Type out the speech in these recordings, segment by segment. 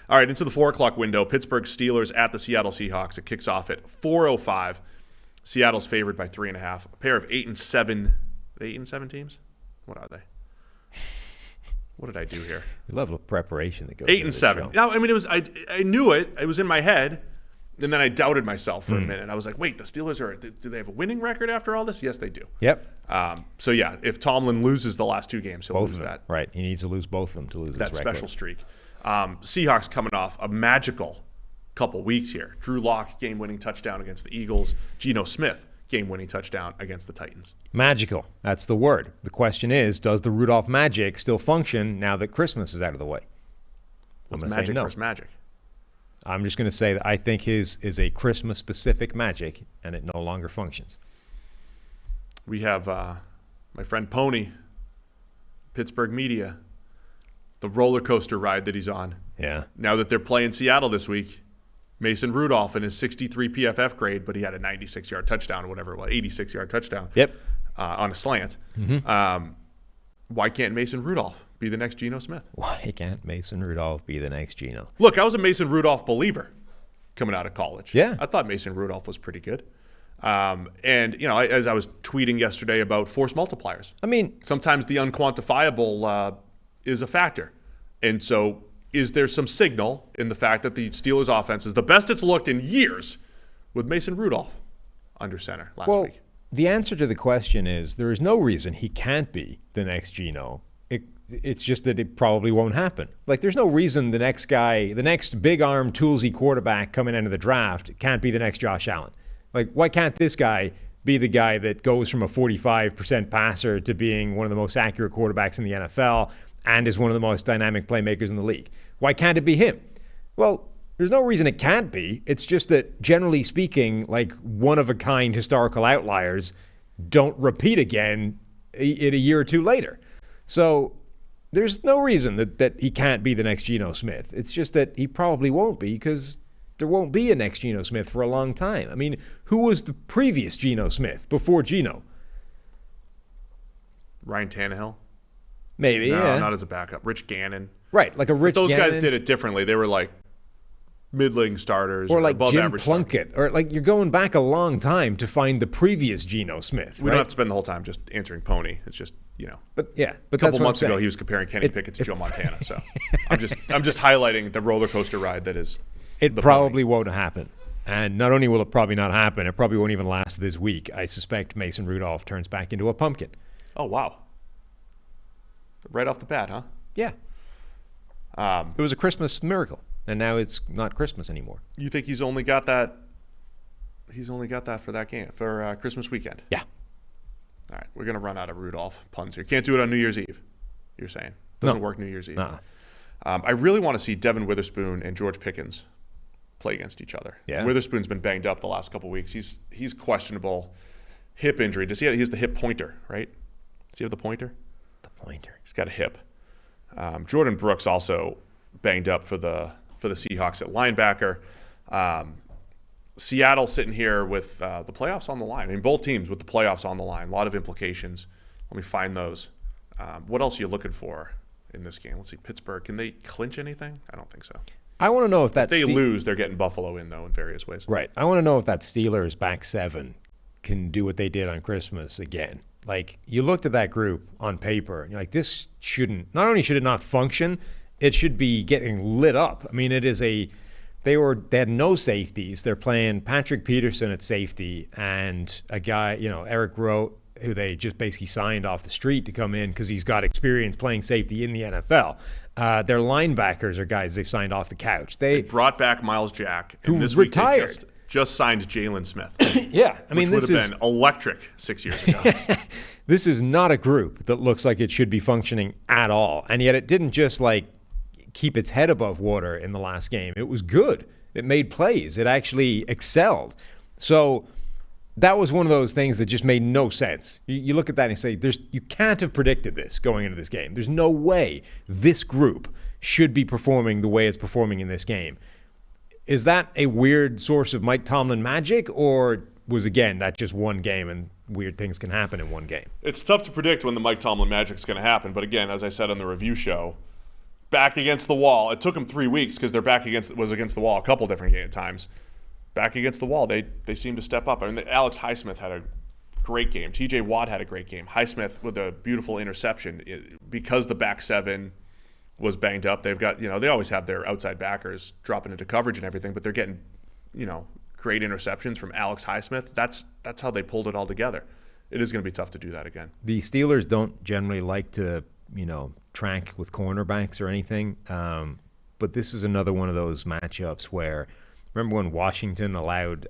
All right, into the 4 o'clock window. Pittsburgh Steelers at the Seattle Seahawks. It kicks off at 4:05. Seattle's favored by 3.5. A pair of 8-7. 8-7 teams? What are they? What did I do here? The level of preparation that goes 8-7. No, I mean, it was. I knew it. It was in my head, and then I doubted myself for a minute. I was like, wait, the Steelers do they have a winning record after all this? Yes, they do. Yep. So yeah, if Tomlin loses the last 2 games, he'll lose that. Right. He needs to lose both of them to lose his record. That special streak. Seahawks coming off a magical couple weeks here. Drew Lock, game-winning touchdown against the Eagles. Geno Smith, game-winning touchdown against the Titans. Magical. That's the word. The question is, does the Rudolph magic still function now that Christmas is out of the way? What's magic versus magic? I'm just going to say that I think his is a Christmas-specific magic, and it no longer functions. We have my friend Pony, Pittsburgh media, the roller coaster ride that he's on. Yeah. Now that they're playing Seattle this week, Mason Rudolph in his 63 PFF grade, but he had a 96-yard touchdown or whatever it was, 86-yard touchdown. Yep. On a slant. Why can't Mason Rudolph be the next Geno Smith? Why can't Mason Rudolph be the next Geno? Look, I was a Mason Rudolph believer coming out of college. Yeah. I thought Mason Rudolph was pretty good. And, you know, as I was tweeting yesterday about force multipliers. I mean, sometimes the unquantifiable is a factor. And so is there some signal in the fact that the Steelers offense is the best it's looked in years with Mason Rudolph under center last week? The answer to the question is there is no reason he can't be the next Geno. It's just that it probably won't happen. Like, there's no reason the next guy, the next big-arm, toolsy quarterback coming into the draft can't be the next Josh Allen. Like, why can't this guy be the guy that goes from a 45% passer to being one of the most accurate quarterbacks in the NFL and is one of the most dynamic playmakers in the league? Why can't it be him? Well, there's no reason it can't be. It's just that, generally speaking, like, one-of-a-kind historical outliers don't repeat again in a year or two later. So there's no reason that he can't be the next Geno Smith. It's just that he probably won't be because there won't be a next Geno Smith for a long time. I mean, who was the previous Geno Smith before Geno? Ryan Tannehill? Maybe, no, yeah. Not as a backup. Rich Gannon. Right, like a Rich Gannon. Those Gannon. guys did it differently. They were like middling starters or like above Jim average Plunkett. starters. Or like you're going back a long time to find the previous Geno Smith. We don't have to spend the whole time just answering Pony. It's just, you know. But yeah, a couple months ago he was comparing Kenny Pickett to Joe Montana. So I'm just highlighting the roller coaster ride that is. It probably won't happen. And not only will it probably not happen, it probably won't even last this week. I suspect Mason Rudolph turns back into a pumpkin. Oh, wow. Right off the bat, huh? Yeah. It was a Christmas miracle, and now it's not Christmas anymore. You think he's only got that? He's only got that for that game, for Christmas weekend? Yeah. All right, we're going to run out of Rudolph puns here. Can't do it on New Year's Eve, you're saying. Doesn't work New Year's Eve. Nah. I really want to see Devin Witherspoon and George Pickens play against each other. Yeah. Witherspoon's been banged up the last couple of weeks. He's questionable. Hip injury. Does he have the hip pointer, right? Does he have the pointer? The pointer. He's got a hip. Jordan Brooks also banged up for the Seahawks at linebacker. Seattle sitting here with the playoffs on the line. I mean, both teams with the playoffs on the line. A lot of implications. Let me find those. What else are you looking for in this game? Let's see. Pittsburgh. Can they clinch anything? I don't think so. I want to know if they lose, they're getting Buffalo in, though, in various ways. Right. I want to know if that Steelers back seven can do what they did on Christmas again. Like, you looked at that group on paper, and you're like, this shouldn't, not only should it not function, it should be getting lit up. I mean, they had no safeties. They're playing Patrick Peterson at safety and a guy, Eric Rowe, who they just basically signed off the street to come in because he's got experience playing safety in the NFL. Their linebackers are guys they've signed off the couch. They brought back Miles Jack, and this week retired. They just signed Jalen Smith. Yeah, I mean, this would have been electric 6 years ago. This is not a group that looks like it should be functioning at all, and yet it didn't just keep its head above water in the last game. It was good. It made plays. It actually excelled. So that was one of those things that just made no sense. You look at that and you say, you can't have predicted this going into this game. There's no way this group should be performing the way it's performing in this game. Is that a weird source of Mike Tomlin magic, or was, again, that just one game and weird things can happen in one game? It's tough to predict when the Mike Tomlin magic is going to happen. But again, as I said on the review show, back against the wall. It took them 3 weeks because their back was against the wall a couple different times. Back against the wall, they seem to step up. I mean, Alex Highsmith had a great game. T.J. Watt had a great game. Highsmith with a beautiful interception. Because the back seven was banged up, they've got, they always have their outside backers dropping into coverage and everything, but they're getting, great interceptions from Alex Highsmith. That's how they pulled it all together. It is going to be tough to do that again. The Steelers don't generally like to, track with cornerbacks or anything, but this is another one of those matchups where, remember when Washington allowed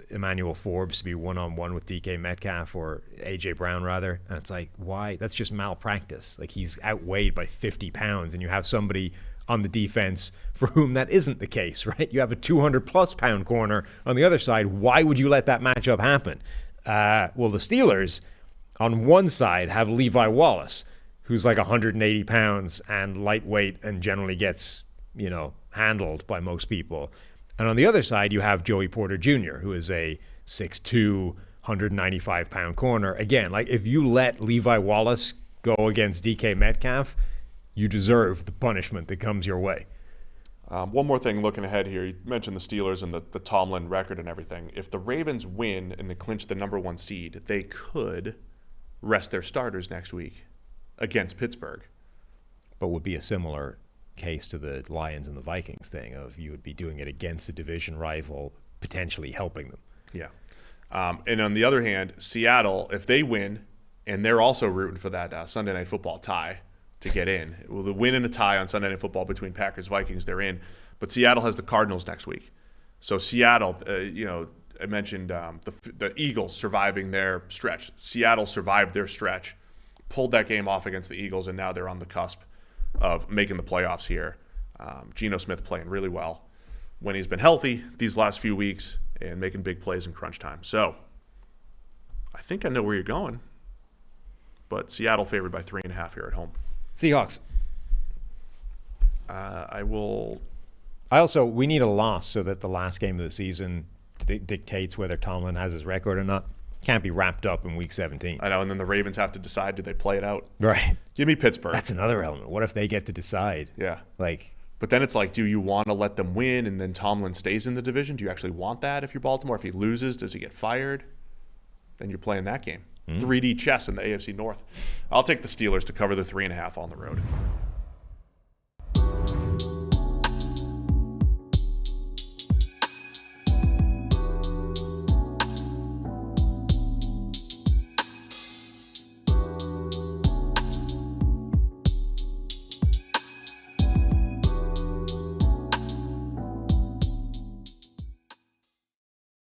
Emmanuel Forbes to be one-on-one with DK Metcalf, or A.J. Brown, rather? And it's like, why? That's just malpractice. Like, he's outweighed by 50 pounds, and you have somebody on the defense for whom that isn't the case, right? You have a 200-plus pound corner on the other side. Why would you let that matchup happen? Well, the Steelers, on one side, have Levi Wallace, who's like 180 pounds and lightweight and generally gets, handled by most people. And on the other side, you have Joey Porter Jr., who is a 6'2", 195-pound corner. Again, like, if you let Levi Wallace go against DK Metcalf, you deserve the punishment that comes your way. One more thing looking ahead here. You mentioned the Steelers and the Tomlin record and everything. If the Ravens win and they clinch the number 1 seed, they could rest their starters next week against Pittsburgh. But would be a similar case to the Lions and the Vikings thing of you would be doing it against a division rival, potentially helping them. Yeah. And on the other hand, Seattle, if they win, and they're also rooting for that Sunday Night Football tie to get in. Well, the win and a tie on Sunday Night Football between Packers Vikings, they're in. But Seattle has the Cardinals next week. So Seattle, I mentioned the Eagles surviving their stretch. Seattle survived their stretch, pulled that game off against the Eagles, and now they're on the cusp of making the playoffs here. Geno Smith playing really well when he's been healthy these last few weeks and making big plays in crunch time. So I think I know where you're going, but Seattle favored by 3.5 here at home. Seahawks. We need a loss so that the last game of the season dictates whether Tomlin has his record or not. Can't be wrapped up in week 17. I know, and then the Ravens have to decide, do they play it out? Right. Give me Pittsburgh. That's another element. What if they get to decide? Yeah. But then it's like, do you want to let them win and then Tomlin stays in the division? Do you actually want that if you're Baltimore? If he loses, does he get fired? Then you're playing that game. 3D chess in the AFC North. I'll take the Steelers to cover the 3.5 on the road.